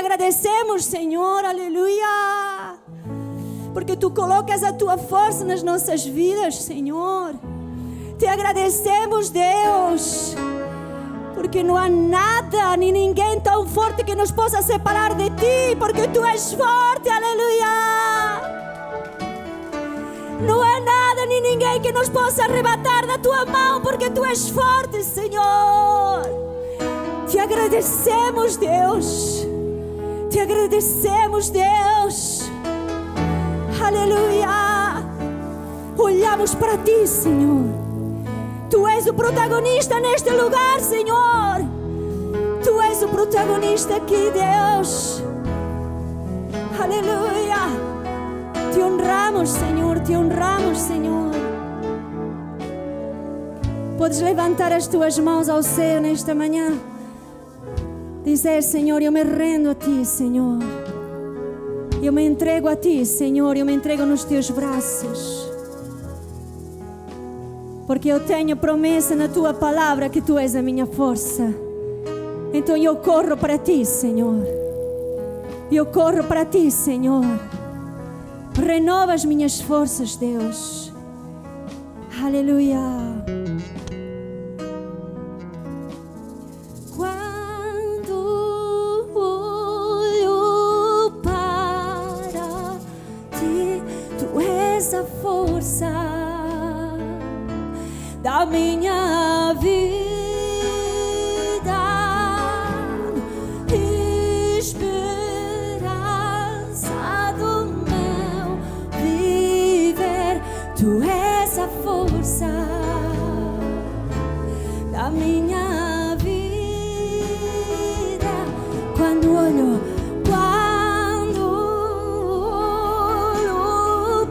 agradecemos, Senhor, aleluia, porque Tu colocas a Tua força nas nossas vidas, Senhor. Te agradecemos, Deus, porque não há nada nem ninguém tão forte que nos possa separar de Ti, porque Tu és forte, aleluia. Não há nada nem ninguém que nos possa arrebatar da Tua mão, porque Tu és forte, Senhor. Te agradecemos, Deus. Te agradecemos, Deus. Aleluia. Olhamos para Ti, Senhor. Tu és o protagonista neste lugar, Senhor. Tu és o protagonista aqui, Deus. Aleluia. Te honramos, Senhor. Te honramos, Senhor. Podes levantar as tuas mãos ao céu nesta manhã. Dizer, Senhor, eu me rendo a Ti, Senhor. Eu me entrego a Ti, Senhor. Eu me entrego nos Teus braços. Porque eu tenho promessa na Tua palavra que Tu és a minha força. Então eu corro para Ti, Senhor. Eu corro para Ti, Senhor. Renova as minhas forças, Deus. Aleluia. Quando olho para Ti, Tu és a força da minha vida. Tu és a força da minha vida. Quando olho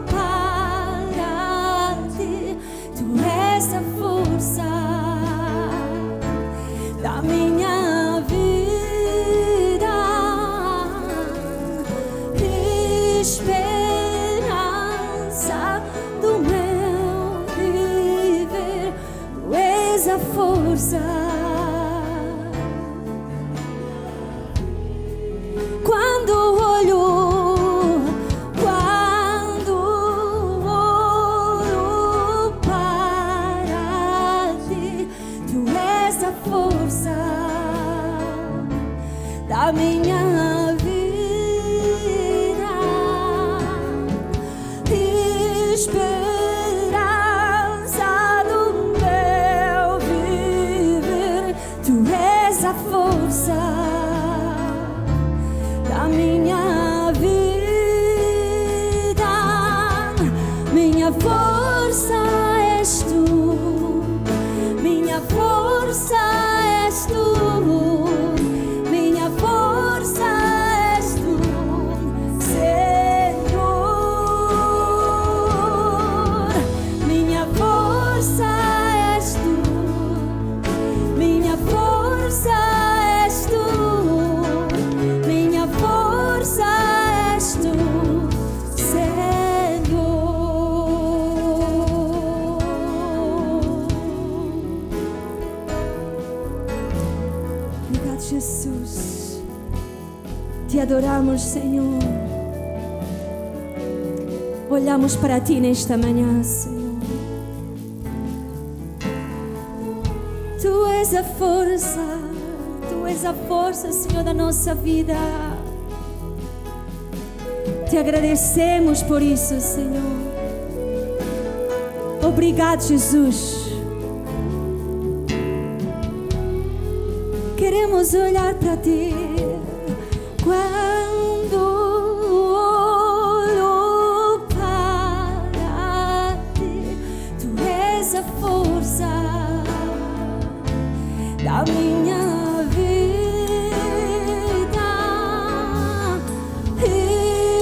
para Ti, Tu és a força da minha vida. Esperança do meu viver, Tu és a força. Quando olho para Ti, Tu és a força da minha vida. Esperança do meu viver, Tu és a força da minha vida. Minha força és Tu, minha força és Tu, minha força és Tu, Senhor. Minha força és Tu, minha força és Tu, minha força és Tu, Senhor. Obrigado, Jesus. Te adoramos, Senhor. Olhamos para Ti nesta manhã, Senhor. Tu és a força, Tu és a força, Senhor, da nossa vida. Te agradecemos por isso, Senhor. Obrigado, Jesus. Queremos olhar para Ti. Quando olho para Ti, Tu és a força da minha vida.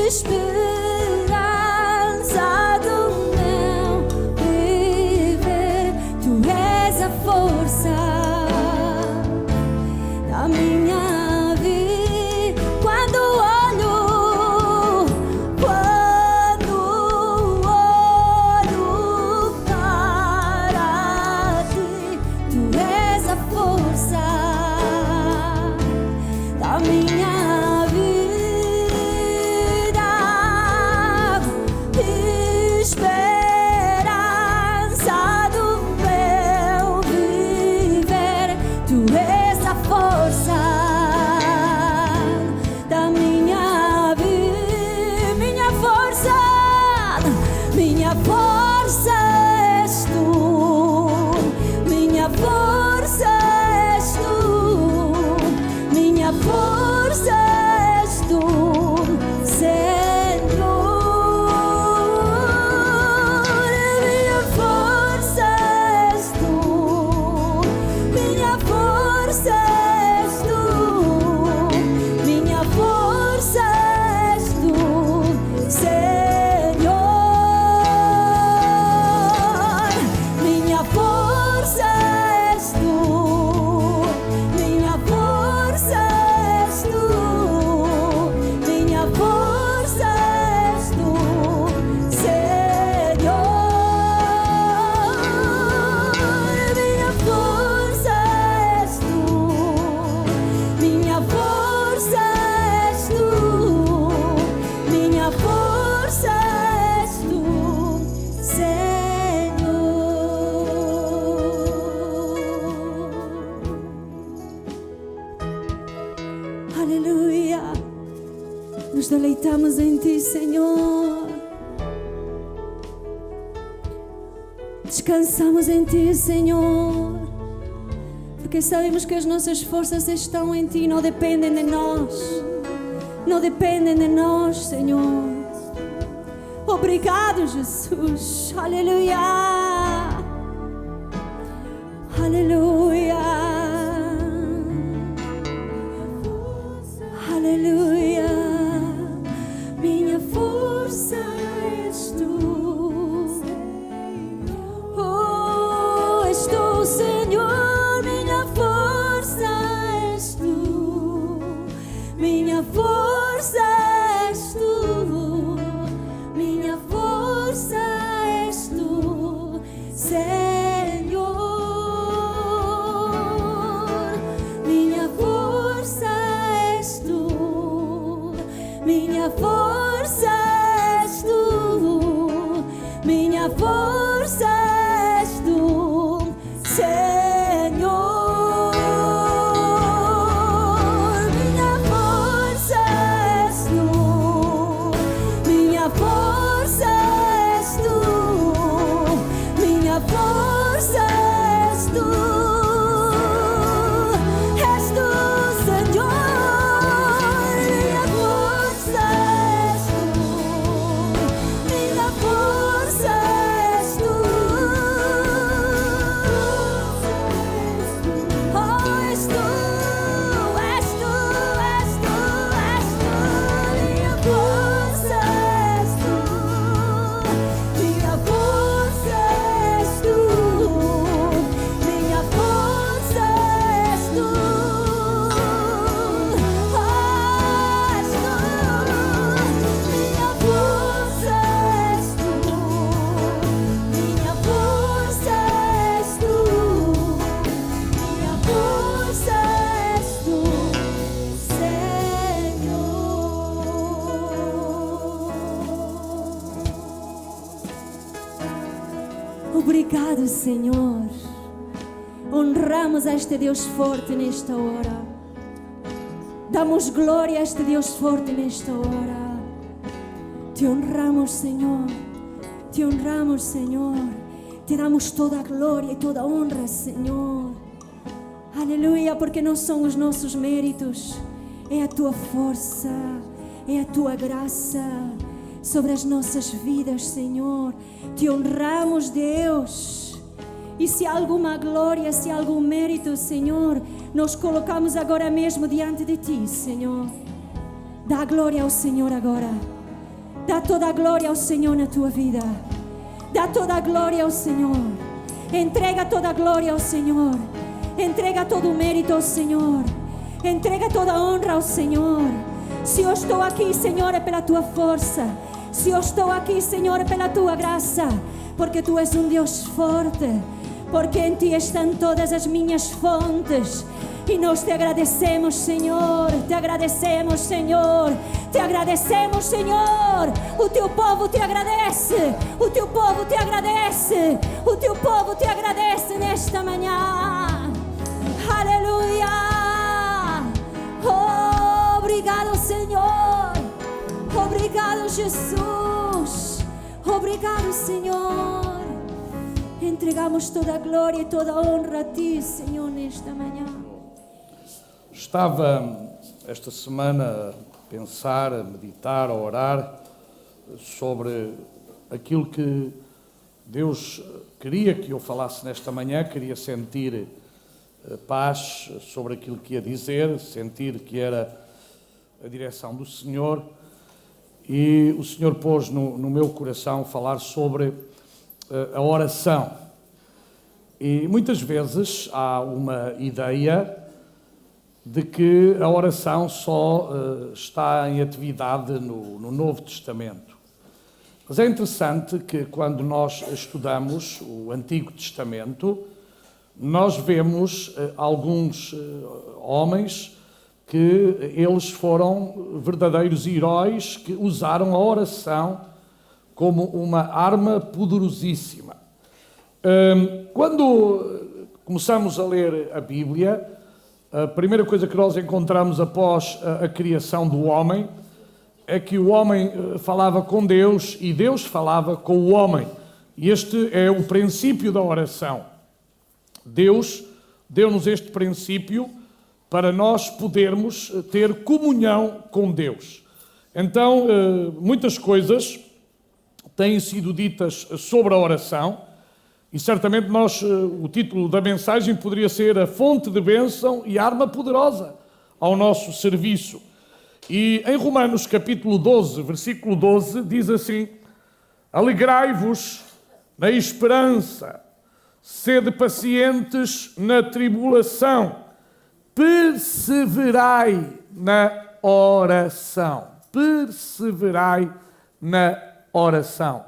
Esperança do meu viver, Tu és a força da minha vida. Quando olho para Ti, Tu és a força deleitamos em Ti, Senhor. Descansamos em Ti, Senhor, porque sabemos que as nossas forças estão em Ti, não dependem de nós. Não dependem de nós, Senhor. Obrigado, Jesus. Aleluia. Aleluia. Aleluia. Minha força és Tu. Oh, és Tu, Senhor. Minha força és Tu. Minha força és Tu. Minha força és Tu, Senhor. Minha força és Tu. Minha força és Tu. Minha força és Tu, Senhor. Minha força és Tu. Minha força és Tu. Minha força és Tu. És Tu, Senhor. Minha força és Tu. Minha força és Tu. Oh, és Tu, és Tu, és Tu, és Tu. Minha força és Tu. Minha força és Tu. Minha força és Tu. Oh, és Tu. Minha força és Tu. Minha força és Tu. Minha força és Tu, Senhor. Obrigado, Senhor. Honramos a este Deus forte nesta hora. Damos glória a este Deus forte nesta hora. Te honramos, Senhor. Te honramos, Senhor. Te damos toda a glória e toda a honra, Senhor. Aleluia, porque não são os nossos méritos, é a Tua força, é a Tua graça sobre as nossas vidas, Senhor. Te honramos, Deus. E se há alguma glória, se há algum mérito, Senhor, nós colocamos agora mesmo diante de Ti, Senhor. Dá glória ao Senhor agora. Dá toda a glória ao Senhor na tua vida. Dá toda a glória ao Senhor. Entrega toda a glória ao Senhor. Entrega todo o mérito ao Senhor. Entrega toda a honra ao Senhor. Se eu estou aqui, Senhor, é pela Tua força. Se eu estou aqui, Senhor, é pela Tua graça. Porque Tu és um Deus forte. Porque em Ti estão todas as minhas fontes. E nós Te agradecemos, Senhor. Te agradecemos, Senhor. Te agradecemos, Senhor. O Teu povo Te agradece. O Teu povo Te agradece. O Teu povo Te agradece nesta manhã. Aleluia. Oh, obrigado, Senhor. Obrigado, Jesus. Obrigado, Senhor. Entregamos toda a glória e toda a honra a Ti, Senhor, nesta manhã. Estava esta semana a pensar, a meditar, a orar sobre aquilo que Deus queria que eu falasse nesta manhã. Queria sentir paz sobre aquilo que ia dizer, sentir que era a direção do Senhor. E o Senhor pôs no meu coração falar sobre a oração. E muitas vezes há uma ideia de que a oração só está em atividade no Novo Testamento. Mas é interessante que quando nós estudamos o Antigo Testamento, nós vemos alguns homens que eles foram verdadeiros heróis que usaram a oração como uma arma poderosíssima. Quando começamos a ler a Bíblia, a primeira coisa que nós encontramos após a criação do homem é que o homem falava com Deus e Deus falava com o homem. E este é o princípio da oração. Deus deu-nos este princípio para nós podermos ter comunhão com Deus. Então, muitas coisas têm sido ditas sobre a oração e certamente o título da mensagem poderia ser a fonte de bênção e arma poderosa ao nosso serviço. E em Romanos capítulo 12, versículo 12, diz assim: alegrai-vos na esperança, sede pacientes na tribulação, perseverai na oração. Perseverai na oração.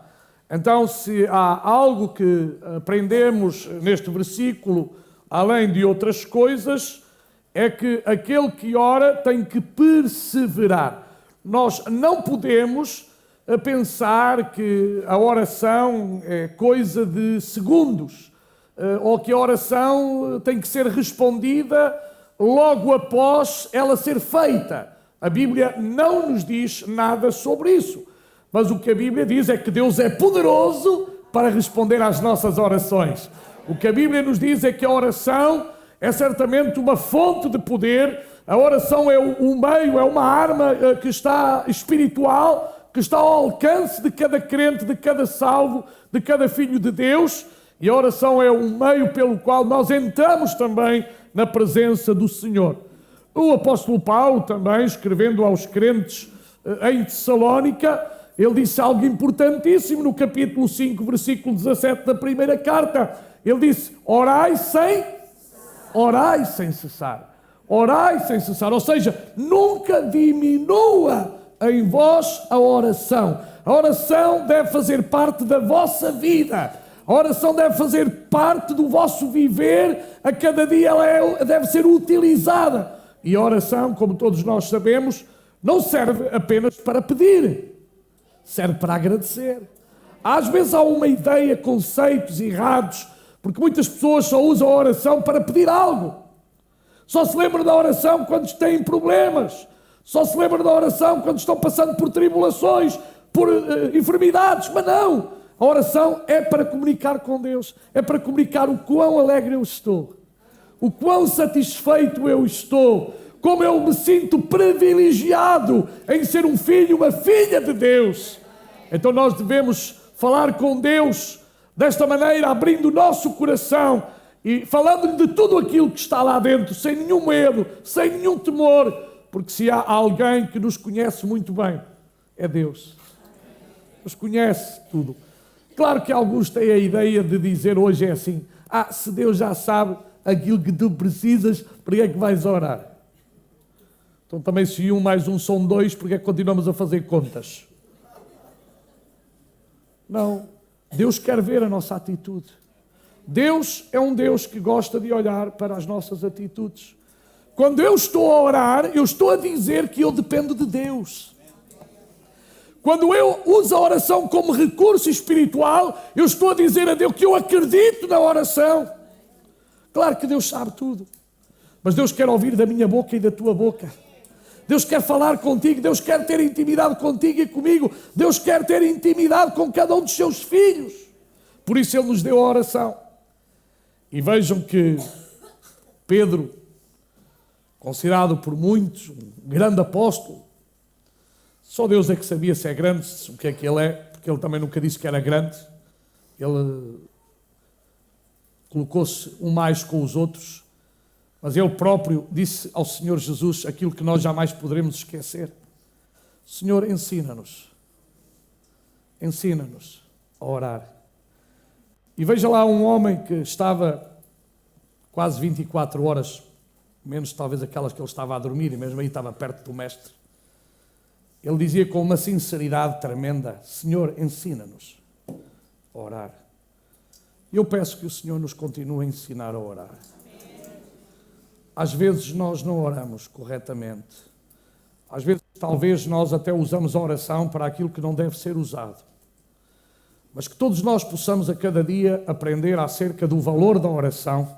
Então, se há algo que aprendemos neste versículo, além de outras coisas, é que aquele que ora tem que perseverar. Nós não podemos pensar que a oração é coisa de segundos, ou que a oração tem que ser respondida logo após ela ser feita. A Bíblia não nos diz nada sobre isso. Mas o que a Bíblia diz é que Deus é poderoso para responder às nossas orações. O que a Bíblia nos diz é que a oração é certamente uma fonte de poder. A oração é um meio, é uma arma que está espiritual, que está ao alcance de cada crente, de cada salvo, de cada filho de Deus. E a oração é um meio pelo qual nós entramos também na presença do Senhor. O apóstolo Paulo também, escrevendo aos crentes em Tessalónica, ele disse algo importantíssimo no capítulo 5, versículo 17 da primeira carta. Ele disse: orai sem cessar. Orai sem cessar. Ou seja, nunca diminua em vós a oração. A oração deve fazer parte da vossa vida. A oração deve fazer parte do vosso viver. A cada dia ela deve ser utilizada. E a oração, como todos nós sabemos, não serve apenas para pedir. Serve para agradecer. Às vezes há uma ideia, conceitos errados, porque muitas pessoas só usam a oração para pedir algo. Só se lembram da oração quando têm problemas. Só se lembram da oração quando estão passando por tribulações, por enfermidades. Mas não! A oração é para comunicar com Deus. É para comunicar o quão alegre eu estou. O quão satisfeito eu estou. Como eu me sinto privilegiado em ser um filho, uma filha de Deus. Então nós devemos falar com Deus desta maneira, abrindo o nosso coração e falando-lhe de tudo aquilo que está lá dentro, sem nenhum medo, sem nenhum temor, porque se há alguém que nos conhece muito bem, é Deus. Nos conhece tudo. Claro que alguns têm a ideia de dizer hoje é assim: se Deus já sabe aquilo que tu precisas, por que é que vais orar? Então também se 1 mais 1 são 2, porque é que continuamos a fazer contas? Não. Deus quer ver a nossa atitude. Deus é um Deus que gosta de olhar para as nossas atitudes. Quando eu estou a orar, eu estou a dizer que eu dependo de Deus. Quando eu uso a oração como recurso espiritual, eu estou a dizer a Deus que eu acredito na oração. Claro que Deus sabe tudo. Mas Deus quer ouvir da minha boca e da tua boca. Deus quer falar contigo, Deus quer ter intimidade contigo e comigo. Deus quer ter intimidade com cada um dos seus filhos. Por isso Ele nos deu a oração. E vejam que Pedro, considerado por muitos um grande apóstolo, só Deus é que sabia se é grande, o que é que ele é, porque ele também nunca disse que era grande. Ele colocou-se um mais com os outros. Mas ele próprio disse ao Senhor Jesus aquilo que nós jamais poderemos esquecer. Senhor, ensina-nos a orar. E veja lá um homem que estava quase 24 horas, menos talvez aquelas que ele estava a dormir, e mesmo aí estava perto do mestre. Ele dizia com uma sinceridade tremenda: Senhor, ensina-nos a orar. E eu peço que o Senhor nos continue a ensinar a orar. Às vezes nós não oramos corretamente. Às vezes talvez nós até usamos a oração para aquilo que não deve ser usado. Mas que todos nós possamos a cada dia aprender acerca do valor da oração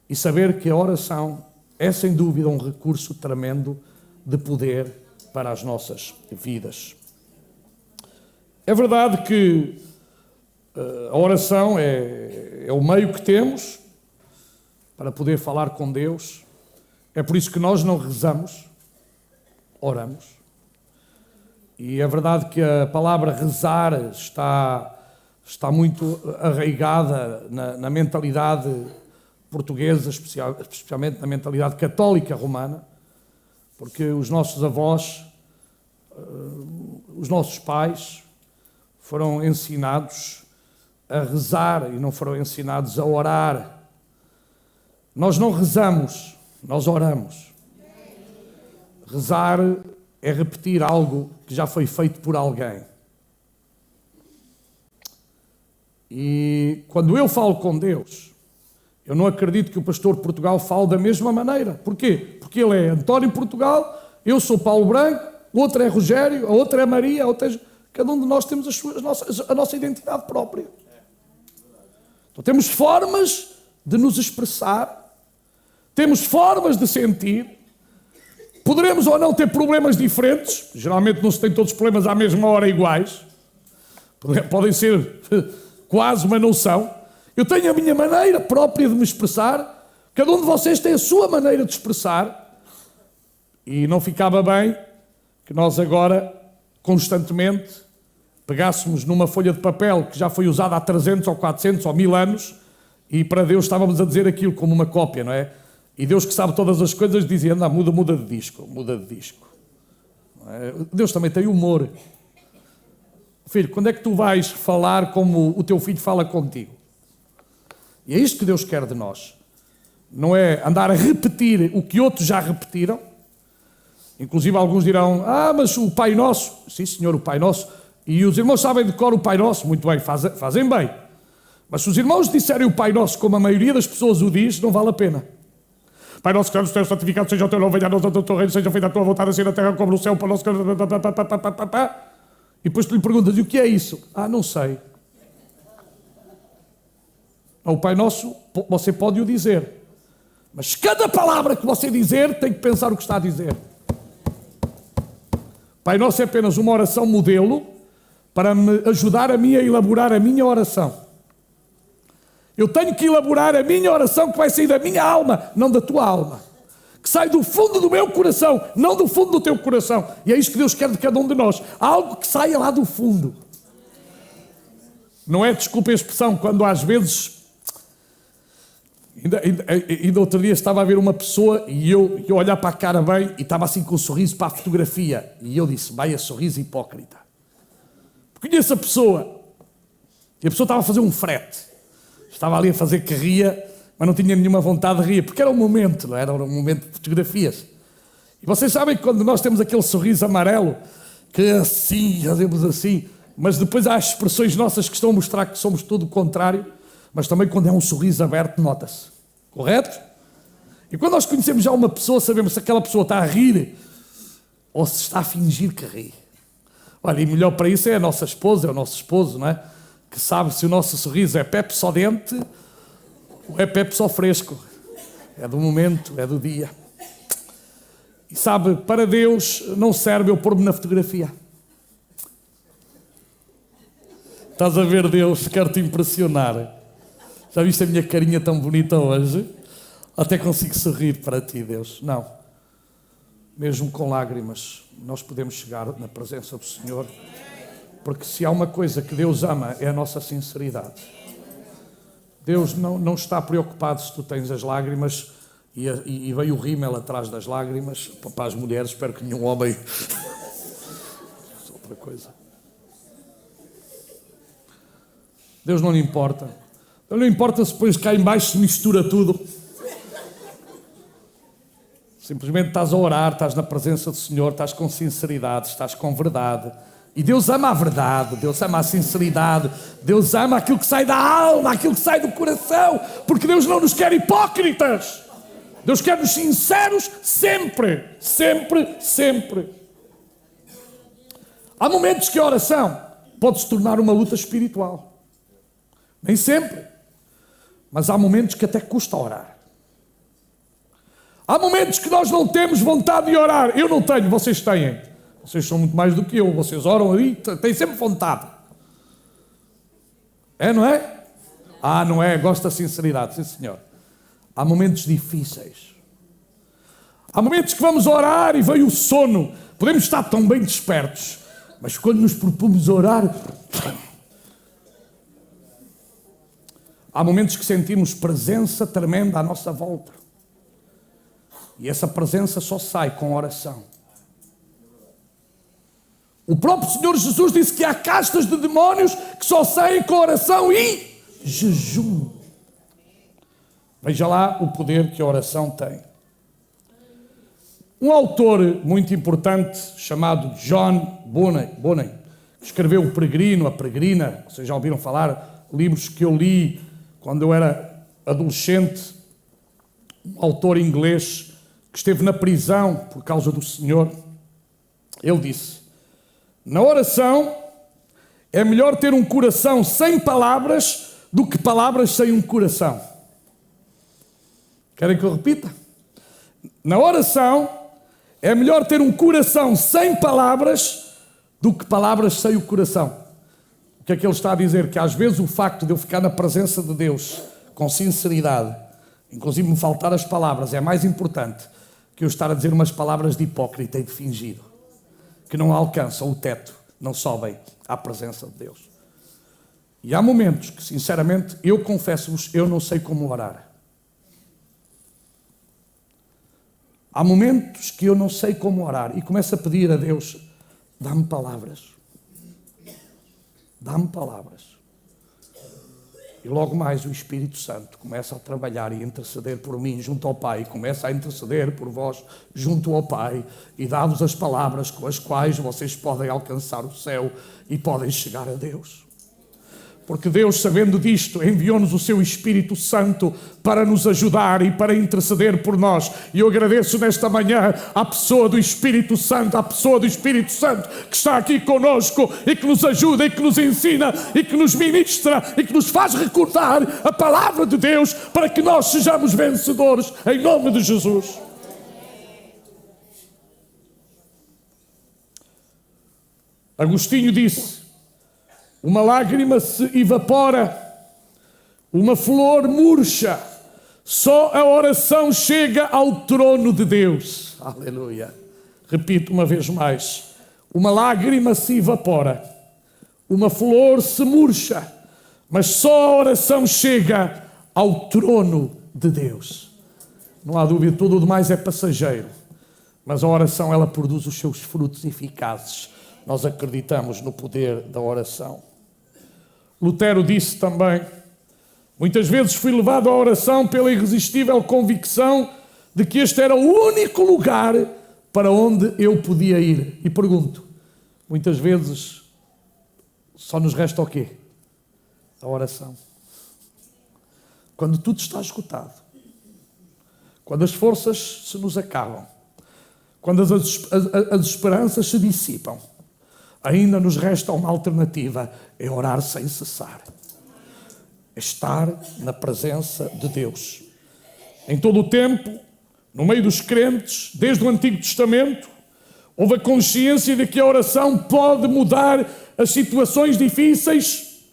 e saber que a oração é sem dúvida um recurso tremendo de poder para as nossas vidas. É verdade que a oração é o meio que temos para poder falar com Deus. É por isso que nós não rezamos, oramos. E é verdade que a palavra rezar está muito arraigada na mentalidade portuguesa, especialmente na mentalidade católica romana, porque os nossos avós, os nossos pais, foram ensinados a rezar e não foram ensinados a orar. Nós não rezamos, nós oramos. Rezar é repetir algo que já foi feito por alguém. E quando eu falo com Deus, eu não acredito que o pastor de Portugal fale da mesma maneira. Porquê? Porque ele é António Portugal, eu sou Paulo Branco, o outro é Rogério, a outra é Maria, a outra é... Cada um de nós temos a nossa identidade própria. Então temos formas de nos expressar, temos formas de sentir, poderemos ou não ter problemas diferentes, geralmente não se tem todos os problemas à mesma hora iguais, podem ser quase, mas não são. Eu tenho a minha maneira própria de me expressar, cada um de vocês tem a sua maneira de expressar, e não ficava bem que nós agora, constantemente, pegássemos numa folha de papel que já foi usada há 300 ou 400 ou 1000 anos e para Deus estávamos a dizer aquilo como uma cópia, não é? E Deus que sabe todas as coisas dizia, anda, muda de disco. É? Deus também tem humor. Filho, quando é que tu vais falar como o teu filho fala contigo? E é isto que Deus quer de nós. Não é andar a repetir o que outros já repetiram. Inclusive alguns dirão, mas o Pai Nosso, sim senhor, o Pai Nosso, e os irmãos sabem de cor o Pai Nosso, muito bem, fazem bem. Mas se os irmãos disserem o Pai Nosso como a maioria das pessoas o diz, não vale a pena. Pai Nosso que estás no céu, santificado seja o teu nome, venha a nós o teu reino, seja feita a tua vontade, assim na terra como no céu, para o nosso... E depois tu lhe perguntas, e o que é isso? Não sei. O Pai Nosso, você pode o dizer. Mas cada palavra que você dizer, tem que pensar o que está a dizer. Pai Nosso é apenas uma oração modelo para me ajudar a mim a elaborar a minha oração. Eu tenho que elaborar a minha oração que vai sair da minha alma, não da tua alma. Que sai do fundo do meu coração, não do fundo do teu coração. E é isso que Deus quer de cada um de nós. Algo que saia lá do fundo. Não é, desculpa a expressão, quando às vezes... Ainda outro dia estava a ver uma pessoa e eu olhar para a cara bem e estava assim com um sorriso para a fotografia. E eu disse, vai a sorriso hipócrita. Conheço a pessoa. E a pessoa estava a fazer um frete. Estava ali a fazer que ria, mas não tinha nenhuma vontade de rir, porque era um momento, não era? Era um momento de fotografias. E vocês sabem que quando nós temos aquele sorriso amarelo, que assim, fazemos assim, mas depois há as expressões nossas que estão a mostrar que somos tudo o contrário, mas também quando é um sorriso aberto, nota-se. Correto? E quando nós conhecemos já uma pessoa, sabemos se aquela pessoa está a rir ou se está a fingir que ri. Olha, e melhor para isso é a nossa esposa, é o nosso esposo, não é? Que sabe se o nosso sorriso é Pepe só dente ou é Pepe só fresco. É do momento, é do dia. E sabe, para Deus não serve eu pôr-me na fotografia. Estás a ver, Deus, quero-te impressionar. Já viste a minha carinha tão bonita hoje? Até consigo sorrir para ti, Deus. Não. Mesmo com lágrimas, nós podemos chegar na presença do Senhor. Porque se há uma coisa que Deus ama, é a nossa sinceridade. Deus não está preocupado se tu tens as lágrimas e veio o rímel atrás das lágrimas. Para as mulheres, espero que nenhum homem... outra coisa. Deus não lhe importa. Não importa se depois cá em baixo se mistura tudo. Simplesmente estás a orar, estás na presença do Senhor, estás com sinceridade, estás com verdade. E Deus ama a verdade, Deus ama a sinceridade, Deus ama aquilo que sai da alma, aquilo que sai do coração, porque Deus não nos quer hipócritas. Deus quer-nos sinceros sempre, sempre, sempre. Há momentos que a oração pode se tornar uma luta espiritual. Nem sempre. Mas há momentos que até custa orar. Há momentos que nós não temos vontade de orar. Eu não tenho, vocês têm. Vocês são muito mais do que eu, vocês oram aí, têm sempre vontade. É, não é? Ah, não é? Gosto da sinceridade, sim senhor. Há momentos difíceis. Há momentos que vamos orar e veio o sono. Podemos estar tão bem despertos, mas quando nos propomos orar, há momentos que sentimos presença tremenda à nossa volta. E essa presença só sai com oração. O próprio Senhor Jesus disse que há castas de demónios que só saem com oração e jejum. Veja lá o poder que a oração tem. Um autor muito importante chamado John Bunyan, que escreveu O Peregrino, A Peregrina, vocês já ouviram falar, livros que eu li quando eu era adolescente, um autor inglês que esteve na prisão por causa do Senhor. Ele disse: na oração é melhor ter um coração sem palavras do que palavras sem um coração. Querem que eu repita? Na oração é melhor ter um coração sem palavras do que palavras sem o coração. O que é que ele está a dizer? Que às vezes o facto de eu ficar na presença de Deus com sinceridade, inclusive me faltar as palavras, é mais importante que eu estar a dizer umas palavras de hipócrita e de fingido, que não alcançam o teto, não sobem à presença de Deus. E há momentos que, sinceramente, eu confesso-vos, eu não sei como orar. Há momentos que eu não sei como orar e começo a pedir a Deus: dá-me palavras. Dá-me palavras. E logo mais o Espírito Santo começa a trabalhar e a interceder por mim junto ao Pai, começa a interceder por vós junto ao Pai e dá-vos as palavras com as quais vocês podem alcançar o céu e podem chegar a Deus. Porque Deus, sabendo disto, enviou-nos o seu Espírito Santo para nos ajudar e para interceder por nós. E eu agradeço nesta manhã à pessoa do Espírito Santo, à pessoa do Espírito Santo que está aqui conosco e que nos ajuda e que nos ensina e que nos ministra e que nos faz recordar a palavra de Deus para que nós sejamos vencedores em nome de Jesus. Agostinho disse: uma lágrima se evapora, uma flor murcha, só a oração chega ao trono de Deus. Aleluia. Repito uma vez mais: uma lágrima se evapora, uma flor se murcha, mas só a oração chega ao trono de Deus. Não há dúvida, tudo o demais é passageiro, mas a oração, ela produz os seus frutos eficazes. Nós acreditamos no poder da oração. Lutero disse também: muitas vezes fui levado à oração pela irresistível convicção de que este era o único lugar para onde eu podia ir. E pergunto, muitas vezes só nos resta o quê? A oração. Quando tudo está esgotado, quando as forças se nos acabam, quando as esperanças se dissipam, ainda nos resta uma alternativa: é orar sem cessar. É estar na presença de Deus. Em todo o tempo, no meio dos crentes, desde o Antigo Testamento, houve a consciência de que a oração pode mudar as situações difíceis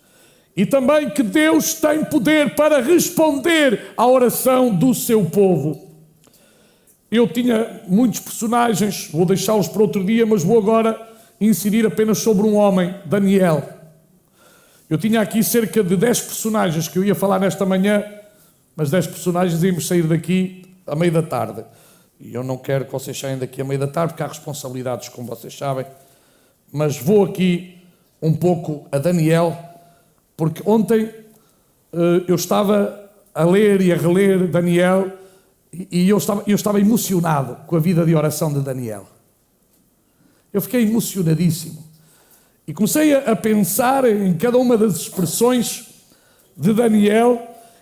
e também que Deus tem poder para responder à oração do seu povo. Eu tinha muitos personagens, vou deixá-los para outro dia, mas vou agora incidir apenas sobre um homem, Daniel. Eu tinha aqui cerca de 10 personagens que eu ia falar nesta manhã, mas 10 personagens íamos sair daqui à meia da tarde. E eu não quero que vocês saiam daqui à meia da tarde, porque há responsabilidades, como vocês sabem. Mas vou aqui um pouco a Daniel, porque ontem eu estava a ler e a reler Daniel e eu estava emocionado com a vida de oração de Daniel. Eu fiquei emocionadíssimo. E comecei a pensar em cada uma das expressões de Daniel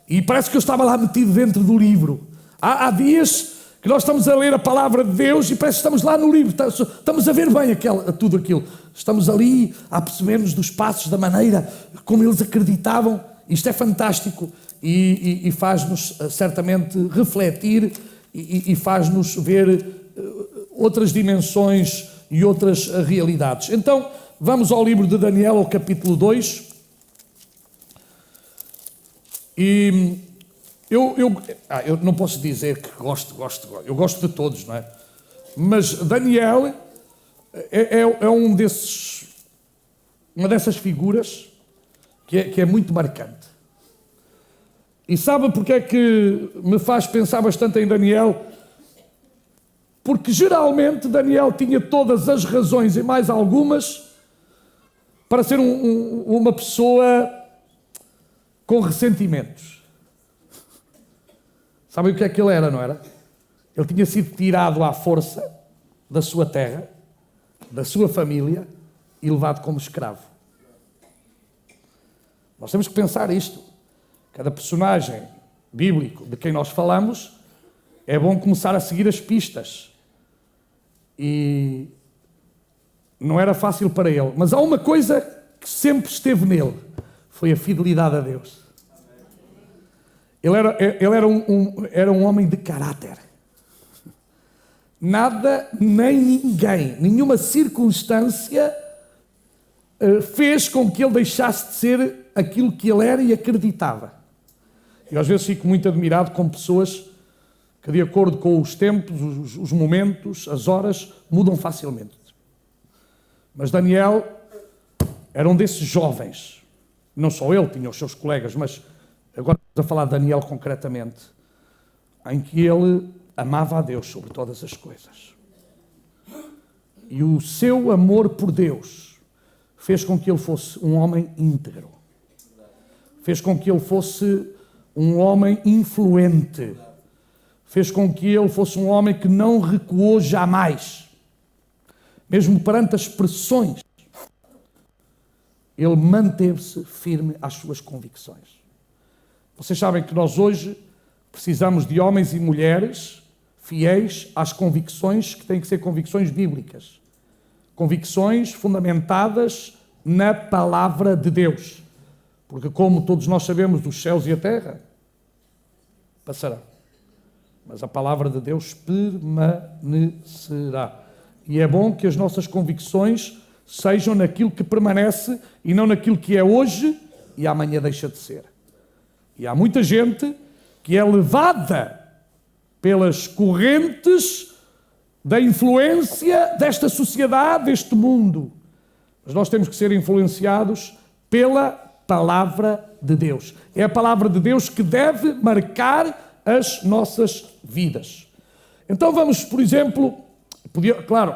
e parece que eu estava lá metido dentro do livro. Há dias que nós estamos a ler a palavra de Deus e parece que estamos lá no livro. Estamos a ver bem tudo aquilo. Estamos ali a perceber-nos dos passos, da maneira como eles acreditavam. Isto é fantástico e faz-nos certamente refletir e faz-nos ver outras dimensões e outras realidades. Então, vamos ao livro de Daniel, ao capítulo 2. E eu não posso dizer que gosto. Eu gosto de todos, não é? Mas Daniel é uma dessas figuras que é muito marcante. E sabe porque é que me faz pensar bastante em Daniel? Porque geralmente Daniel tinha todas as razões e mais algumas para ser uma pessoa com ressentimentos. Sabem o que é que ele era, não era? Ele tinha sido tirado à força da sua terra, da sua família e levado como escravo. Nós temos que pensar isto. Cada personagem bíblico de quem nós falamos, é bom começar a seguir as pistas. E não era fácil para ele. Mas há uma coisa que sempre esteve nele, foi a fidelidade a Deus. Ele era um homem de caráter. Nada, nem ninguém, nenhuma circunstância fez com que ele deixasse de ser aquilo que ele era e acreditava. Eu às vezes fico muito admirado com pessoas que, de acordo com os tempos, os momentos, as horas, mudam facilmente. Mas Daniel era um desses jovens. Não só ele, tinha os seus colegas, mas agora estamos a falar de Daniel concretamente, em que ele amava a Deus sobre todas as coisas. E o seu amor por Deus fez com que ele fosse um homem íntegro. Fez com que ele fosse um homem influente. Fez com que ele fosse um homem que não recuou jamais. Mesmo perante as pressões, ele manteve-se firme às suas convicções. Vocês sabem que nós hoje precisamos de homens e mulheres fiéis às convicções que têm que ser convicções bíblicas. Convicções fundamentadas na palavra de Deus. Porque, como todos nós sabemos, os céus e a terra passarão. Mas a palavra de Deus permanecerá. E é bom que as nossas convicções sejam naquilo que permanece e não naquilo que é hoje e amanhã deixa de ser. E há muita gente que é levada pelas correntes da influência desta sociedade, deste mundo. Mas nós temos que ser influenciados pela palavra de Deus. É a palavra de Deus que deve marcar as nossas vidas. Então vamos, por exemplo, claro,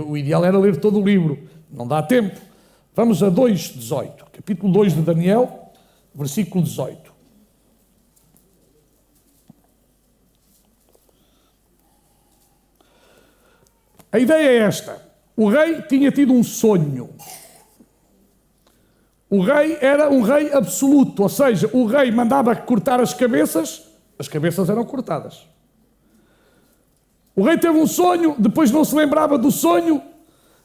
o ideal era ler todo o livro, não dá tempo. Vamos a 2:18, capítulo 2 de Daniel, versículo 18. A ideia é esta. O rei tinha tido um sonho. O rei era um rei absoluto, ou seja, o rei mandava cortar as cabeças eram cortadas. O rei teve um sonho, depois não se lembrava do sonho,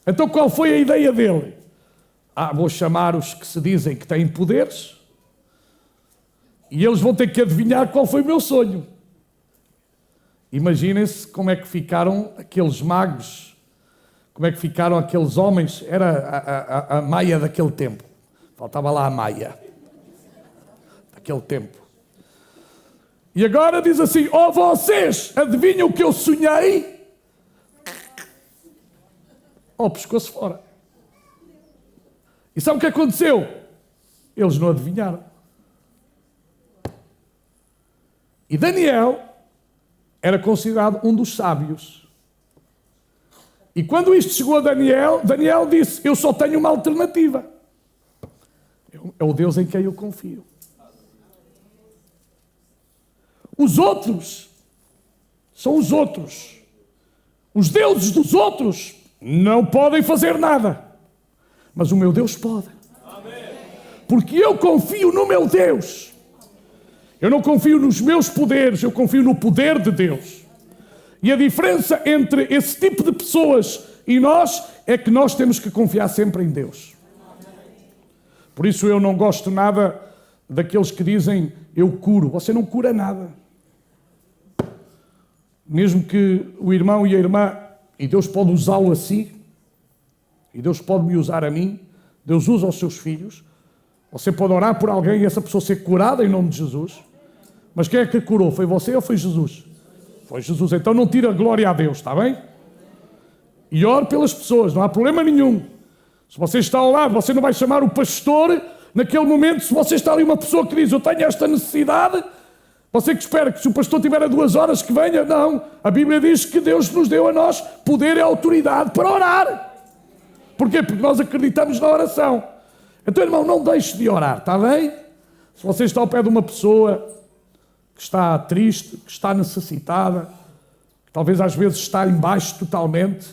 então qual foi a ideia dele? Vou chamar os que se dizem que têm poderes e eles vão ter que adivinhar qual foi o meu sonho. Imaginem-se como é que ficaram aqueles magos, como é que ficaram aqueles homens, era a Maia daquele tempo. Faltava lá a Maia daquele tempo. E agora diz assim: vocês adivinham o que eu sonhei? Pescoço fora. E sabe o que aconteceu? Eles não adivinharam. E Daniel era considerado um dos sábios. E quando isto chegou a Daniel, Daniel disse: eu só tenho uma alternativa. É o Deus em quem eu confio. Os outros são os outros. Os deuses dos outros não podem fazer nada. Mas o meu Deus pode. Porque eu confio no meu Deus. Eu não confio nos meus poderes, eu confio no poder de Deus. E a diferença entre esse tipo de pessoas e nós é que nós temos que confiar sempre em Deus. Por isso eu não gosto nada daqueles que dizem: eu curo. Você não cura nada. Mesmo que o irmão e a irmã, e Deus pode usá-lo assim, E Deus pode me usar a mim, Deus usa os seus filhos. Você pode orar por alguém e essa pessoa ser curada em nome de Jesus. Mas quem é que a curou? Foi você ou foi Jesus? Foi Jesus. Então não tira a glória a Deus, está bem? E ore pelas pessoas, não há problema nenhum. Se você está ao lado, você não vai chamar o pastor naquele momento. Se você está ali uma pessoa que diz, eu tenho esta necessidade, você que espera que se o pastor tiver a 2 horas que venha, não. A Bíblia diz que Deus nos deu a nós poder e autoridade para orar. Porquê? Porque nós acreditamos na oração. Então, irmão, não deixe de orar, está bem? Se você está ao pé de uma pessoa que está triste, que está necessitada, que talvez às vezes está em baixo totalmente,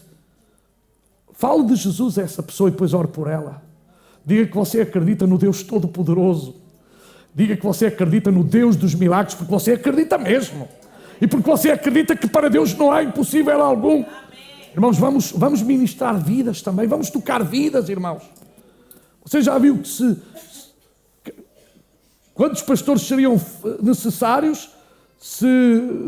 fale de Jesus a essa pessoa e depois ore por ela. Diga que você acredita no Deus Todo-Poderoso. Diga que você acredita no Deus dos milagres, porque você acredita mesmo. E porque você acredita que para Deus não há impossível algum. Amém. Irmãos, vamos ministrar vidas também. Vamos tocar vidas, irmãos. Você já viu quantos pastores seriam necessários se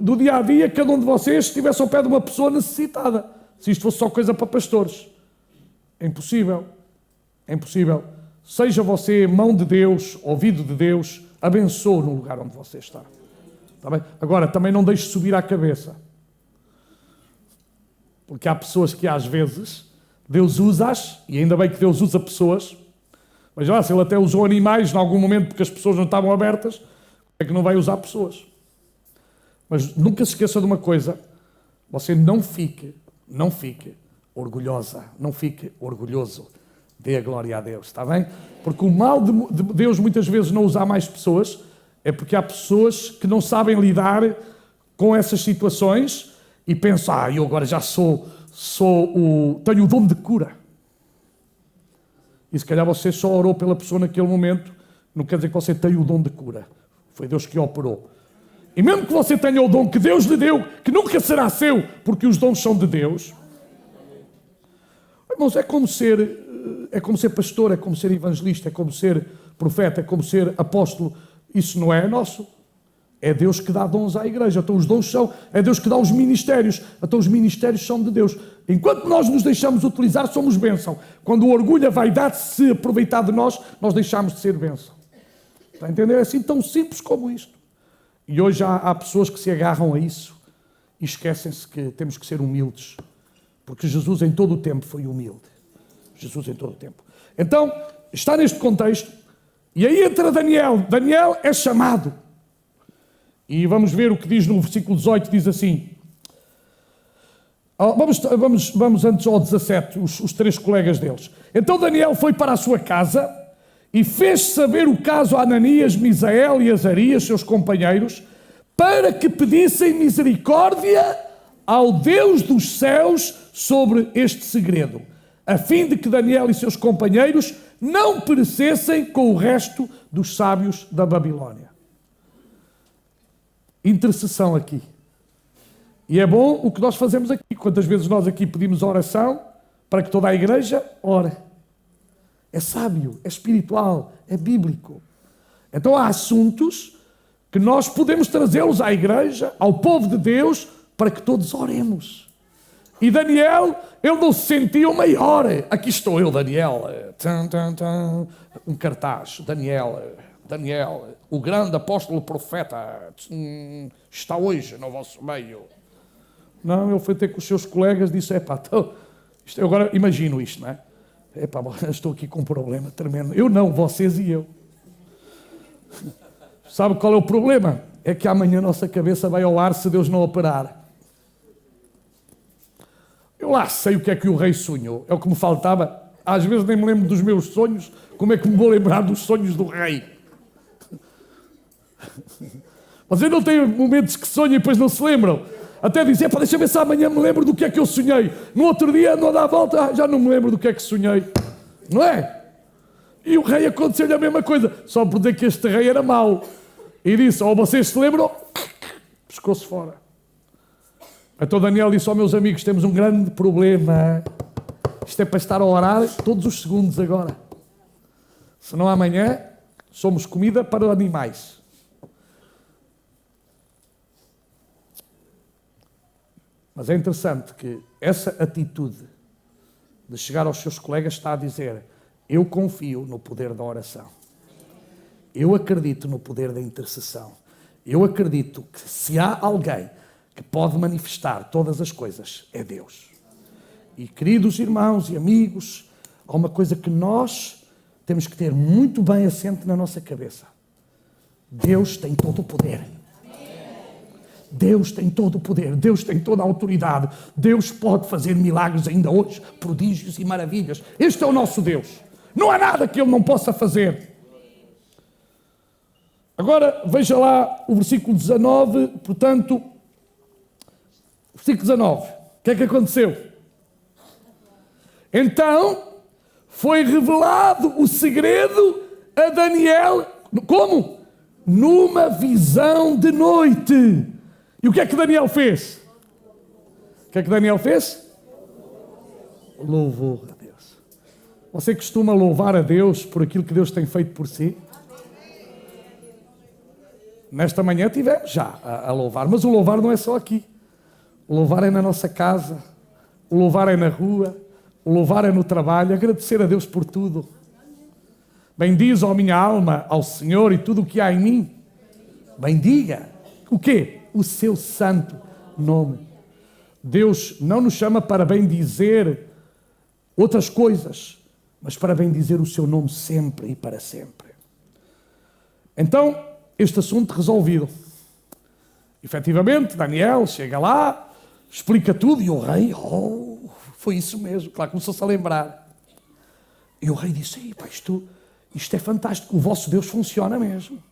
do dia a dia cada um de vocês estivesse ao pé de uma pessoa necessitada? Se isto fosse só coisa para pastores. É impossível. É impossível. Seja você mão de Deus, ouvido de Deus, abençoe no lugar onde você está. Está bem? Agora, também não deixe subir à cabeça. Porque há pessoas que às vezes Deus usa-as, e ainda bem que Deus usa pessoas, mas lá, se Ele até usou animais em algum momento porque as pessoas não estavam abertas, é que não vai usar pessoas. Mas nunca se esqueça de uma coisa, você não fique orgulhosa, não fique orgulhoso. Dê a glória a Deus, está bem? Porque o mal de Deus muitas vezes não usar mais pessoas é porque há pessoas que não sabem lidar com essas situações e pensam, eu agora já tenho o dom de cura. E se calhar você só orou pela pessoa naquele momento, não quer dizer que você tem o dom de cura. Foi Deus que operou. E mesmo que você tenha o dom que Deus lhe deu, que nunca será seu, porque os dons são de Deus, irmãos, é como ser pastor, é como ser evangelista, é como ser profeta, é como ser apóstolo. Isso não é nosso. É Deus que dá dons à igreja. Então os dons é Deus que dá os ministérios. Então os ministérios são de Deus. Enquanto nós nos deixamos utilizar, somos bênção. Quando o orgulho, a vaidade se aproveitar de nós deixamos de ser bênção. Está a entender? É assim tão simples como isto. E hoje há pessoas que se agarram a isso e esquecem-se que temos que ser humildes. Porque Jesus em todo o tempo foi humilde. Jesus em todo o tempo. Então, está neste contexto, e aí entra Daniel. Daniel é chamado. E vamos ver o que diz no versículo 18, diz assim. Vamos antes ao 17, os 3 colegas deles. Então Daniel foi para a sua casa e fez saber o caso a Ananias, Misael e Azarias, seus companheiros, para que pedissem misericórdia ao Deus dos céus sobre este segredo, a fim de que Daniel e seus companheiros não perecessem com o resto dos sábios da Babilônia. Intercessão aqui. E é bom o que nós fazemos aqui. Quantas vezes nós aqui pedimos oração para que toda a igreja ore. É sábio, é espiritual, é bíblico. Então há assuntos que nós podemos trazê-los à igreja, ao povo de Deus, para que todos oremos. E Daniel, ele não se sentia o maior. Aqui estou eu, Daniel. Um cartaz. Daniel, o grande apóstolo profeta, está hoje no vosso meio. Não, ele foi ter com os seus colegas e disse, eu agora imagino isto, não é? Estou aqui com um problema tremendo. Eu não, vocês e eu. Sabe qual é o problema? É que amanhã a nossa cabeça vai ao ar se Deus não operar. Eu lá sei o que é que o rei sonhou. É o que me faltava. Às vezes nem me lembro dos meus sonhos. Como é que me vou lembrar dos sonhos do rei? Vocês não têm momentos que sonham e depois não se lembram? Até dizer, deixa eu ver se amanhã me lembro do que é que eu sonhei. No outro dia, não dá a volta, já não me lembro do que é que sonhei. Não é? E o rei aconteceu-lhe a mesma coisa. Só por dizer que este rei era mau. E disse, vocês se lembram? Pescoço fora. Então Daniel disse, meus amigos, temos um grande problema. Isto é para estar a orar todos os segundos agora. Senão amanhã somos comida para animais. Mas é interessante que essa atitude de chegar aos seus colegas, está a dizer: eu confio no poder da oração. Eu acredito no poder da intercessão. Eu acredito que se há alguém que pode manifestar todas as coisas, é Deus. E queridos irmãos e amigos, há uma coisa que nós temos que ter muito bem assente na nossa cabeça. Deus tem todo o poder. Deus tem todo o poder, Deus tem toda a autoridade. Deus pode fazer milagres ainda hoje, prodígios e maravilhas. Este é o nosso Deus. Não há nada que Ele não possa fazer. Agora, veja lá o versículo 19, portanto, versículo 19. O que é que aconteceu? Então, foi revelado o segredo a Daniel, como? Numa visão de noite. E o que é que Daniel fez? O que é que Daniel fez? Louvou a Deus. Você costuma louvar a Deus por aquilo que Deus tem feito por si? Nesta manhã tivemos já a louvar, mas o louvar não é só aqui. O louvar é na nossa casa, o louvar é na rua, o louvar é no trabalho, agradecer a Deus por tudo. Bendiz, ó minha alma, ao Senhor e tudo o que há em mim. Bendiga. O quê? O seu santo nome. Deus não nos chama para bendizer outras coisas, mas para bendizer o seu nome sempre e para sempre. Então, este assunto resolvido. Efetivamente, Daniel chega lá, explica tudo e o rei, foi isso mesmo. Claro, começou-se a lembrar. E o rei disse: isto é fantástico, o vosso Deus funciona mesmo.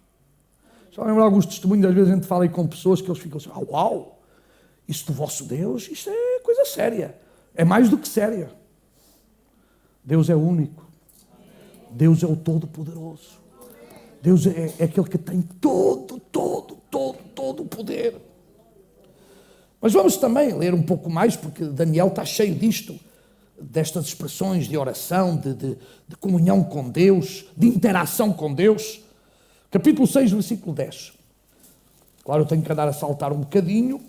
Já lembro alguns testemunhos, às vezes a gente fala aí com pessoas que eles ficam assim: uau, isso do vosso Deus, isto é coisa séria. É mais do que séria. Deus é único. Deus é o Todo-Poderoso. Deus é aquele que tem todo o poder. Mas vamos também ler um pouco mais, porque Daniel está cheio disto, destas expressões de oração, de comunhão com Deus, de interação com Deus. Capítulo 6, versículo 10. Claro, eu tenho que andar a saltar um bocadinho.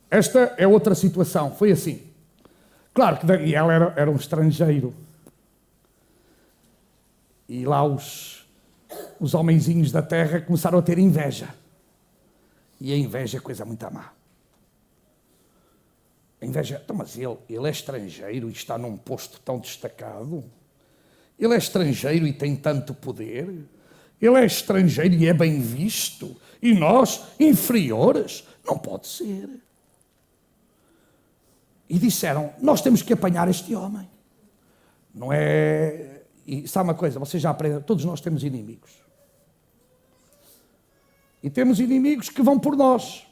Esta é outra situação. Foi assim. Claro que Daniel era um estrangeiro. E lá os homenzinhos da terra começaram a ter inveja. E a inveja é coisa muito má. A inveja, então, mas ele é estrangeiro e está num posto tão destacado. Ele é estrangeiro e tem tanto poder. Ele é estrangeiro e é bem visto. E nós, inferiores, não pode ser. E disseram: nós temos que apanhar este homem. Não é... E sabe uma coisa, vocês já aprendem, todos nós temos inimigos. E temos inimigos que vão por nós.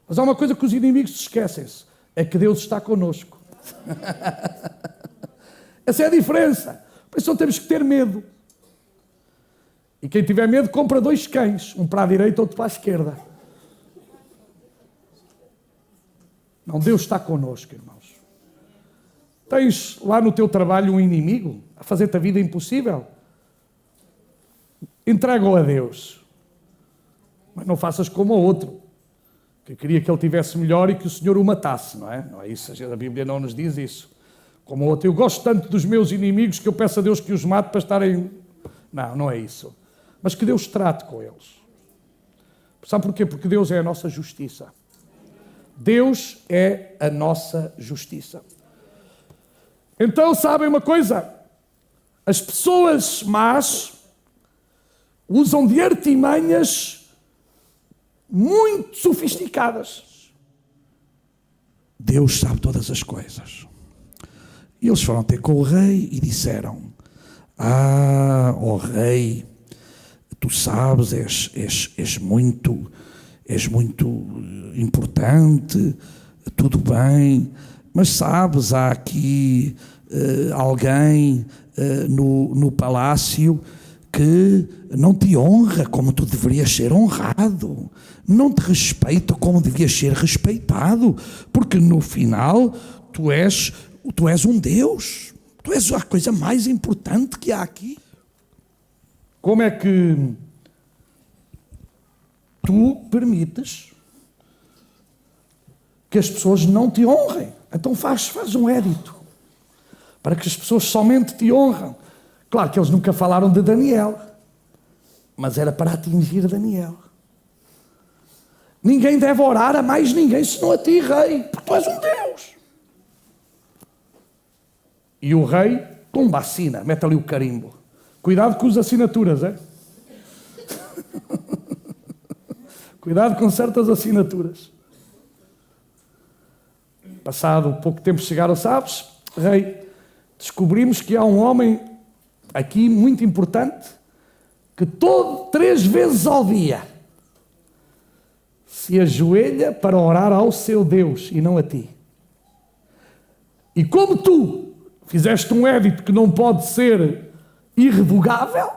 Mas há uma coisa que os inimigos se esquecem-se, é que Deus está connosco. Essa é a diferença. Por isso não temos que ter medo. E quem tiver medo, compra 2 cães, um para a direita e outro para a esquerda. Não, Deus está connosco, irmãos. Tens lá no teu trabalho um inimigo a fazer-te a vida impossível? Entrega-o a Deus. Mas não faças como o outro, que queria que ele tivesse melhor e que o Senhor o matasse, não é? Não é isso, a Bíblia não nos diz isso. Como o outro, eu gosto tanto dos meus inimigos que eu peço a Deus que os mate para estarem... Não é isso. Mas que Deus trate com eles. Sabe porquê? Porque Deus é a nossa justiça. Deus é a nossa justiça. Então, sabem uma coisa? As pessoas más usam de artimanhas muito sofisticadas. Deus sabe todas as coisas. E eles foram ter com o rei e disseram: ó rei, tu sabes, és muito importante, tudo bem, mas sabes, há aqui alguém no palácio que não te honra como tu deverias ser honrado, não te respeita como devias ser respeitado, porque no final tu és um Deus, tu és a coisa mais importante que há aqui. como é que tu permites que as pessoas não te honrem? Então faz um édito para que as pessoas somente te honram. Claro que eles nunca falaram de Daniel, mas era para atingir Daniel. Ninguém deve orar a mais ninguém senão a ti, rei, porque tu és um Deus. E o rei, tumba, assina, mete ali o carimbo. Cuidado com as assinaturas, é? Cuidado com certas assinaturas. Passado pouco tempo chegaram, sabes, rei, descobrimos que há um homem aqui muito importante que 3 vezes ao dia se ajoelha para orar ao seu Deus e não a ti. E como tu fizeste um édito que não pode ser irrevogável,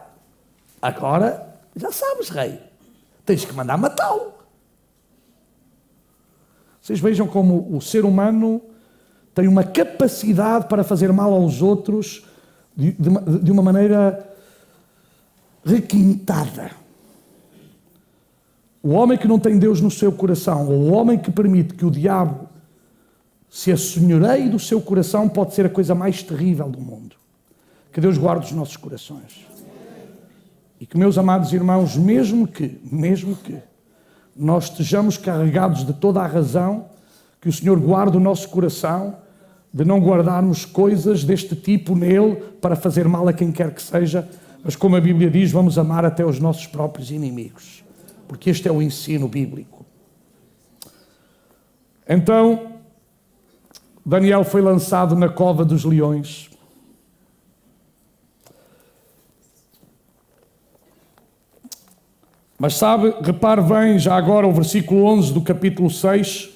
agora já sabes, rei, tens que mandar matá-lo. Vocês vejam como o ser humano tem uma capacidade para fazer mal aos outros de uma maneira requintada. O homem que não tem Deus no seu coração, ou o homem que permite que o diabo se assenhoreie do seu coração, pode ser a coisa mais terrível do mundo. Que Deus guarde os nossos corações. E que, meus amados irmãos, mesmo que nós estejamos carregados de toda a razão, que o Senhor guarde o nosso coração de não guardarmos coisas deste tipo nele para fazer mal a quem quer que seja, mas como a Bíblia diz, vamos amar até os nossos próprios inimigos, porque este é o ensino bíblico. Então, Daniel foi lançado na cova dos leões. Mas sabe, repare bem já agora o versículo 11 do capítulo 6.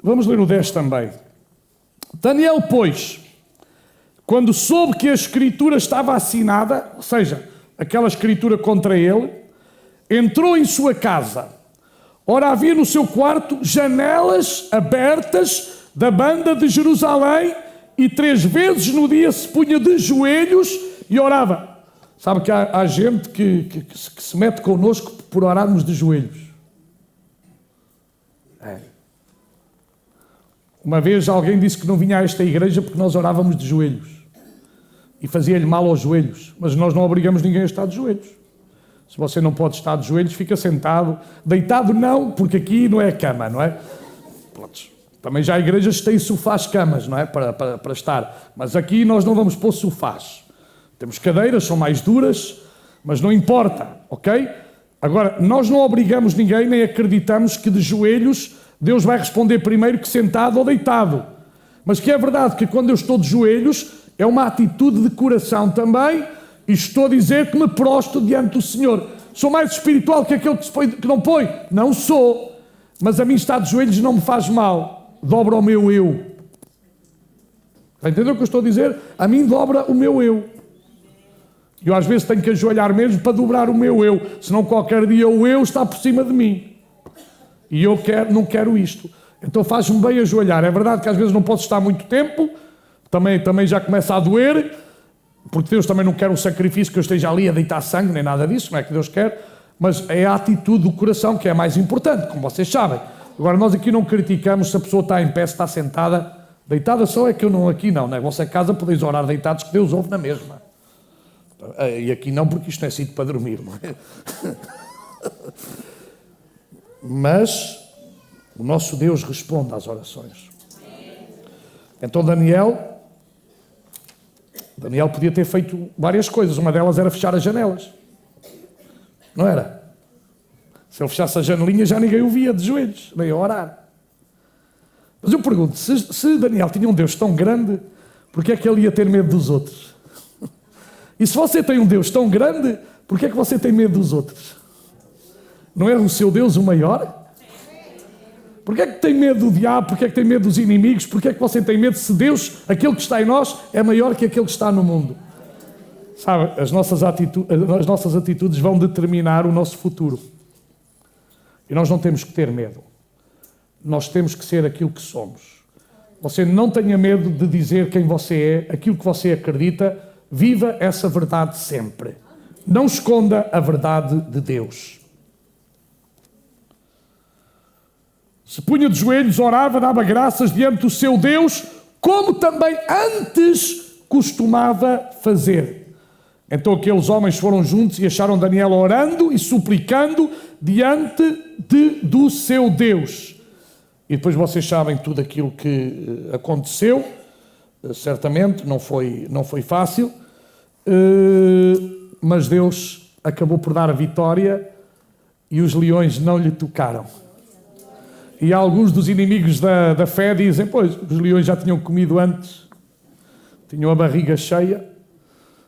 Vamos ler o 10 também. Daniel, pois, quando soube que a escritura estava assinada, ou seja, aquela escritura contra ele, entrou em sua casa. Ora, havia no seu quarto janelas abertas da banda de Jerusalém e 3 vezes no dia se punha de joelhos e orava. Sabe que há gente que se mete connosco por orarmos de joelhos. É. Uma vez alguém disse que não vinha a esta igreja porque nós orávamos de joelhos. E fazia-lhe mal aos joelhos. Mas nós não obrigamos ninguém a estar de joelhos. Se você não pode estar de joelhos, fica sentado. Deitado não, porque aqui não é cama, não é? Pronto. Também já há igrejas que têm sofás camas, não é? Para estar. Mas aqui nós não vamos pôr sofás. Temos cadeiras, são mais duras, mas não importa, ok? Agora, nós não obrigamos ninguém, nem acreditamos que de joelhos Deus vai responder primeiro que sentado ou deitado. Mas que é verdade que quando eu estou de joelhos, é uma atitude de coração também, e estou a dizer que me prostro diante do Senhor. Sou mais espiritual que aquele que não põe? Não sou. Mas a mim estar de joelhos não me faz mal. Dobra o meu eu. Entendeu o que eu estou a dizer? A mim dobra o meu eu. Eu às vezes tenho que ajoelhar mesmo para dobrar o meu eu, senão qualquer dia o eu está por cima de mim. E eu não quero isto. Então faz-me bem ajoelhar. É verdade que às vezes não posso estar muito tempo, também já começa a doer, porque Deus também não quer um sacrifício que eu esteja ali a deitar sangue, nem nada disso, não é que Deus quer, mas é a atitude do coração que é mais importante, como vocês sabem. Agora nós aqui não criticamos se a pessoa está em pé, se está sentada, deitada só é que eu não, aqui não, na vossa casa podeis orar deitados que Deus ouve na mesma. E aqui não, porque isto não é sítio para dormir, não é? Mas o nosso Deus responde às orações. Então Daniel podia ter feito várias coisas. Uma delas era fechar as janelas. Não era? Se ele fechasse a janelinha já ninguém o via de joelhos, nem a orar. Mas eu pergunto, se Daniel tinha um Deus tão grande, porque é que ele ia ter medo dos outros? E se você tem um Deus tão grande, por que é que você tem medo dos outros? Não é o seu Deus o maior? Por que é que tem medo do diabo? Por que é que tem medo dos inimigos? Por que é que você tem medo se Deus, aquele que está em nós, é maior que aquele que está no mundo? Sabe, as nossas atitudes vão determinar o nosso futuro. E nós não temos que ter medo. Nós temos que ser aquilo que somos. Você não tenha medo de dizer quem você é, aquilo que você acredita. viva essa verdade sempre. Não esconda a verdade de Deus. Se punha de joelhos, orava, dava graças diante do seu Deus, como também antes costumava fazer. Então aqueles homens foram juntos e acharam Daniel orando e suplicando diante do seu Deus. E depois vocês sabem tudo aquilo que aconteceu. Certamente não foi fácil, mas Deus acabou por dar a vitória e os leões não lhe tocaram. E alguns dos inimigos da fé dizem, pois, os leões já tinham comido antes, tinham a barriga cheia.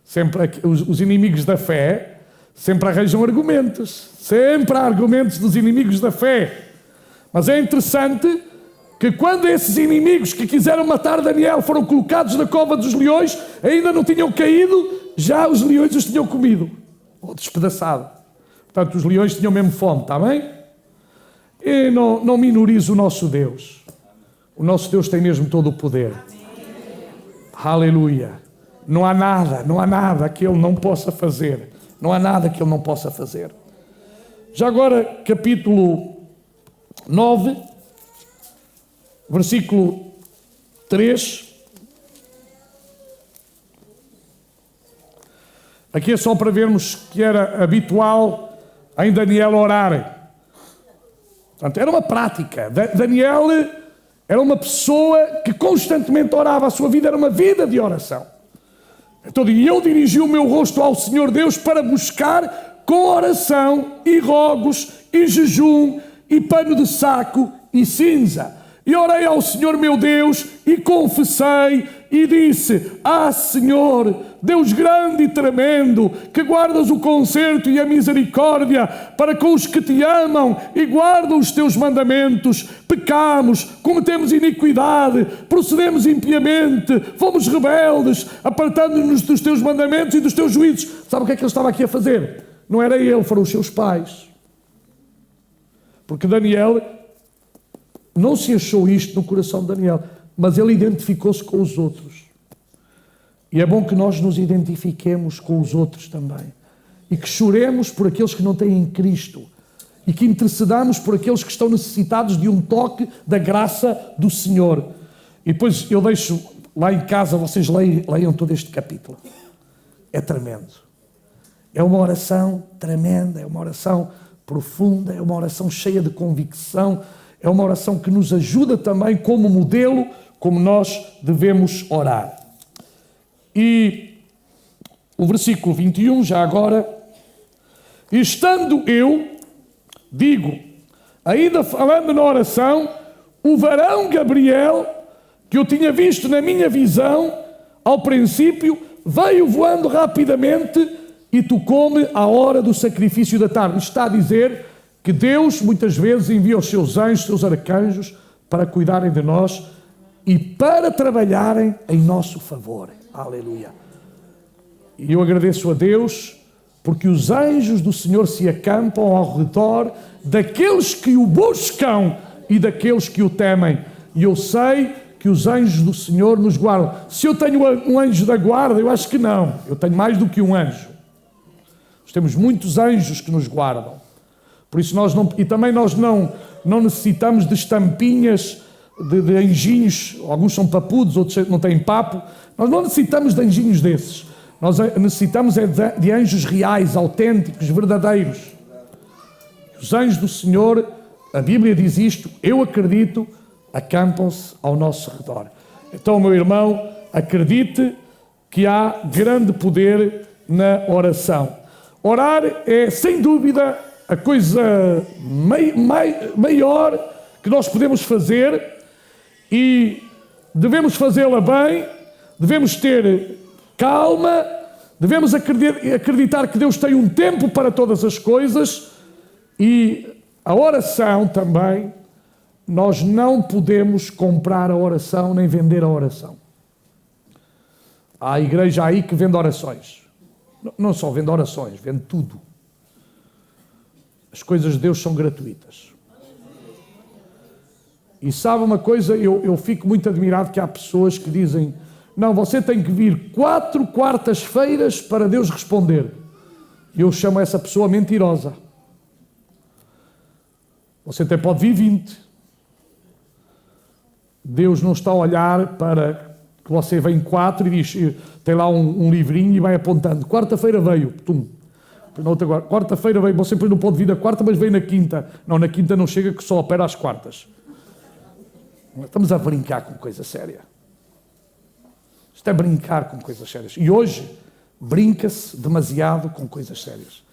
Sempre os inimigos da fé sempre arranjam argumentos. Sempre há argumentos dos inimigos da fé. Mas é interessante que quando esses inimigos que quiseram matar Daniel foram colocados na cova dos leões, ainda não tinham caído, já os leões os tinham comido, ou despedaçado. Portanto, os leões tinham mesmo fome, está bem? E não minorize o nosso Deus. O nosso Deus tem mesmo todo o poder. Aleluia. Não há nada que Ele não possa fazer. Não há nada que Ele não possa fazer. Já agora, capítulo 9, versículo 3. Aqui é só para vermos que era habitual em Daniel orar. Portanto, era uma prática. Daniel era uma pessoa que constantemente orava. A sua vida era uma vida de oração. Então, eu dirigi o meu rosto ao Senhor Deus para buscar com oração e rogos e jejum e pano de saco e cinza. E orei ao Senhor meu Deus e confessei e disse: Ah, Senhor, Deus grande e tremendo, que guardas o conserto e a misericórdia para com os que te amam e guardam os teus mandamentos. Pecamos, cometemos iniquidade, procedemos impiamente, fomos rebeldes, apartando-nos dos teus mandamentos e dos teus juízos. Sabe o que é que ele estava aqui a fazer? Não era ele, foram os seus pais. Porque Daniel não se achou isto no coração de Daniel, mas ele identificou-se com os outros. E é bom que nós nos identifiquemos com os outros também. E que choremos por aqueles que não têm Cristo. E que intercedamos por aqueles que estão necessitados de um toque da graça do Senhor. E depois eu deixo lá em casa, vocês leiam todo este capítulo. É tremendo. É uma oração tremenda, é uma oração profunda, é uma oração cheia de convicção, é uma oração que nos ajuda também como modelo, como nós devemos orar. E o versículo 21, já agora: estando eu, digo, ainda falando na oração, o varão Gabriel, que eu tinha visto na minha visão, ao princípio, veio voando rapidamente e tocou-me à hora do sacrifício da tarde. Isto está a dizer que Deus muitas vezes envia os seus anjos, os seus arcanjos, para cuidarem de nós e para trabalharem em nosso favor. Aleluia. E eu agradeço a Deus porque os anjos do Senhor se acampam ao redor daqueles que o buscam e daqueles que o temem. E eu sei que os anjos do Senhor nos guardam. Se eu tenho um anjo da guarda, eu acho que não. Eu tenho mais do que um anjo. Nós temos muitos anjos que nos guardam. Por isso nós não necessitamos de estampinhas de anjinhos. Alguns são papudos, outros não têm papo. Nós não necessitamos de anjinhos desses. Nós necessitamos de anjos reais, autênticos, verdadeiros. Os anjos do Senhor, a Bíblia diz isto, eu acredito, acampam-se ao nosso redor. Então, meu irmão, acredite que há grande poder na oração. Orar é, sem dúvida, a coisa maior que nós podemos fazer e devemos fazê-la bem, devemos ter calma, devemos acreditar que Deus tem um tempo para todas as coisas e a oração também, nós não podemos comprar a oração nem vender a oração. Há a igreja aí que vende orações. Não só vende orações, vende tudo. As coisas de Deus são gratuitas. E sabe uma coisa, eu fico muito admirado que há pessoas que dizem, Não, você tem que vir 4 quartas-feiras para Deus responder. Eu chamo essa pessoa mentirosa. Você até pode vir 20. Deus não está a olhar para que você vem 4 e diz, tem lá um livrinho e vai apontando. Quarta-feira veio, tum. Quarta-feira veio, você depois não pode vir na quarta, mas vem na quinta. Não, na quinta não chega, que só opera às quartas. Estamos a brincar com coisa séria. Isto é brincar com coisas sérias. E hoje brinca-se demasiado com coisas sérias.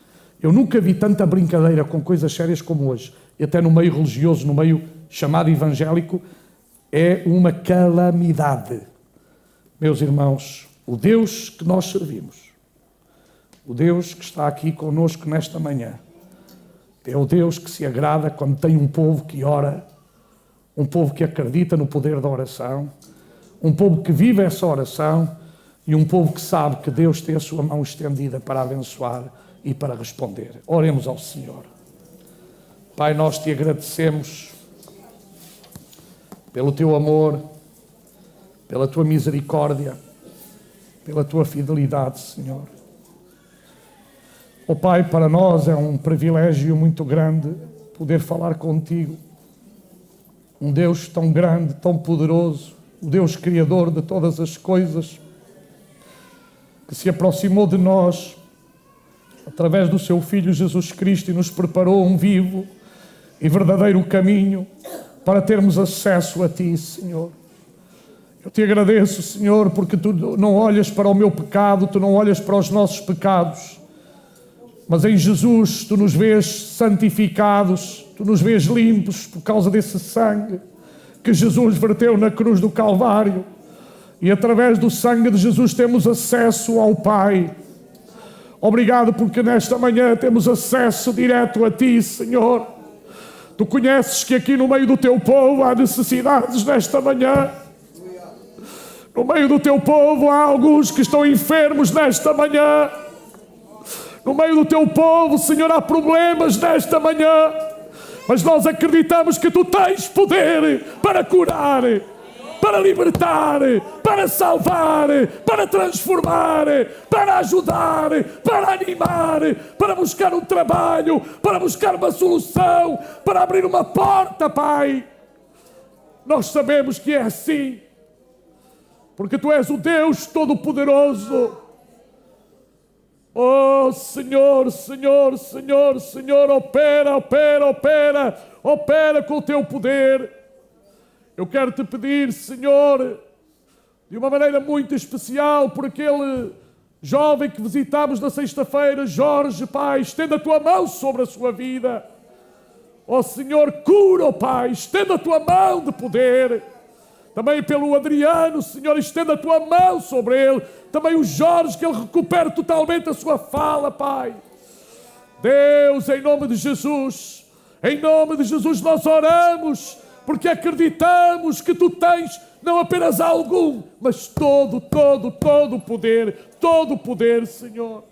Eu nunca vi tanta brincadeira com coisas sérias como hoje. E até no meio religioso, no meio chamado evangélico, é uma calamidade. Meus irmãos, o Deus que nós servimos, o Deus que está aqui conosco nesta manhã, é o Deus que se agrada quando tem um povo que ora, um povo que acredita no poder da oração, um povo que vive essa oração e um povo que sabe que Deus tem a sua mão estendida para abençoar e para responder. Oremos ao Senhor. Pai, nós te agradecemos pelo teu amor, pela tua misericórdia, pela tua fidelidade, Senhor. Oh Pai, para nós é um privilégio muito grande poder falar contigo. Um Deus tão grande, tão poderoso, o Deus Criador de todas as coisas, que se aproximou de nós através do seu Filho Jesus Cristo e nos preparou um vivo e verdadeiro caminho para termos acesso a Ti, Senhor. Eu te agradeço, Senhor, porque Tu não olhas para o meu pecado, Tu não olhas para os nossos pecados, mas em Jesus Tu nos vês santificados, Tu nos vês limpos por causa desse sangue que Jesus verteu na cruz do Calvário. E através do sangue de Jesus temos acesso ao Pai. Obrigado porque nesta manhã temos acesso direto a Ti, Senhor. Tu conheces que aqui no meio do Teu povo há necessidades nesta manhã. No meio do Teu povo há alguns que estão enfermos nesta manhã. No meio do Teu povo, Senhor, há problemas nesta manhã. Mas nós acreditamos que Tu tens poder para curar, para libertar, para salvar, para transformar, para ajudar, para animar, para buscar um trabalho, para buscar uma solução, para abrir uma porta, Pai. Nós sabemos que é assim, porque Tu és o Deus Todo-Poderoso. Oh, Senhor, Senhor, Senhor, Senhor, opera, opera, opera, opera com o Teu poder. Eu quero Te pedir, Senhor, de uma maneira muito especial, por aquele jovem que visitámos na sexta-feira, Jorge, Pai, estenda a Tua mão sobre a sua vida. Oh, Senhor, cura, Pai, estenda a Tua mão de poder. Também pelo Adriano, Senhor, estenda a Tua mão sobre ele. Também o Jorge, que ele recupere totalmente a sua fala, Pai. Deus, em nome de Jesus nós oramos, porque acreditamos que Tu tens não apenas algum, mas todo o poder, Senhor.